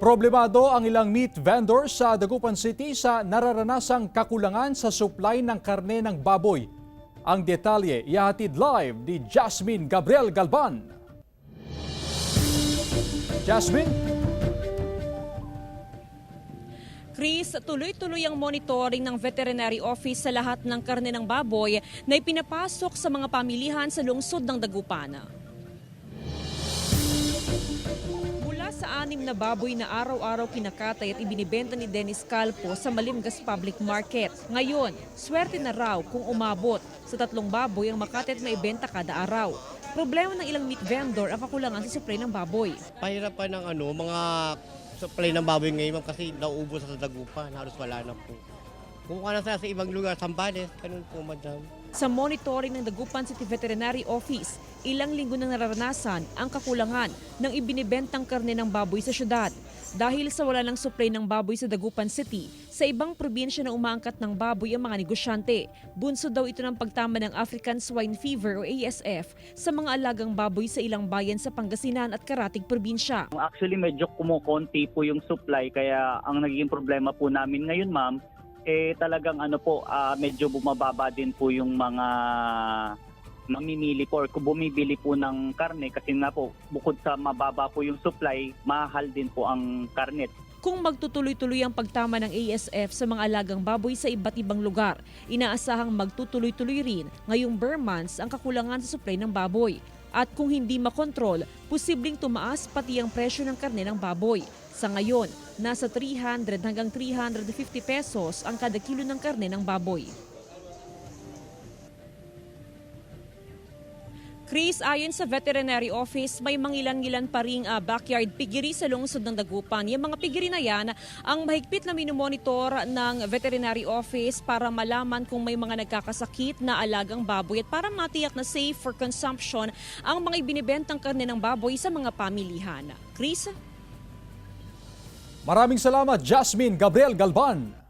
Problemado ang ilang meat vendors sa Dagupan City sa nararanasang kakulangan sa supply ng karne ng baboy. Ang detalye ihahatid live ni Jasmine Gabriel Galban. Jasmine? Chris, tuloy-tuloy ang monitoring ng Veterinary Office sa lahat ng karne ng baboy na ipinapasok sa mga pamilihan sa lungsod ng Dagupan. Mula sa 6 na baboy na araw-araw kinakatay at ibinibenta ni Dennis Calpo sa Malimgas Public Market. Ngayon, swerte na raw kung umabot sa 3 baboy ang makatay at maibenta kada araw. Problema ng ilang meat vendor ang kakulangan sa supply ng baboy. Pahirap pa ng mga supply ng baboy ngayon kasi nauubos sa Dagupan, halos wala na po. Kumuha na sa ibang lugar, Sambales, ganun po madam. Sa monitoring ng Dagupan City Veterinary Office, ilang linggo na nararanasan ang kakulangan ng ibinibentang karne ng baboy sa syudad. Dahil sa wala ng supply ng baboy sa Dagupan City, sa ibang probinsya na umaangkat ng baboy ang mga negosyante. Bunso daw ito ng pagtama ng African Swine Fever o ASF sa mga alagang baboy sa ilang bayan sa Pangasinan at Karatig probinsya. Actually medyo kumukonti po yung supply kaya ang nagiging problema po namin ngayon ma'am talagang medyo bumababa din po yung mga mamimili po or bumibili po ng karne kasi nga po bukod sa mababa po yung supply, mahal din po ang karne. Kung magtutuloy-tuloy ang pagtama ng ASF sa mga alagang baboy sa iba't ibang lugar, inaasahang magtutuloy-tuloy rin ngayong bare months ang kakulangan sa supply ng baboy. At kung hindi makontrol, posibleng tumaas pati ang presyo ng karne ng baboy. Sa ngayon, nasa 300 hanggang 350 pesos ang kada kilo ng karne ng baboy. Chris, ayon sa Veterinary Office, may mangilan-ngilan pa ring backyard piggery sa lungsod ng Dagupan. Yung mga piggery na yan, ang mahigpit na minomonitor ng Veterinary Office para malaman kung may mga nagkakasakit na alagang baboy at para matiyak na safe for consumption ang mga ibinibentang karne ng baboy sa mga pamilihan. Chris? Maraming salamat, Jasmine Gabriel Galban.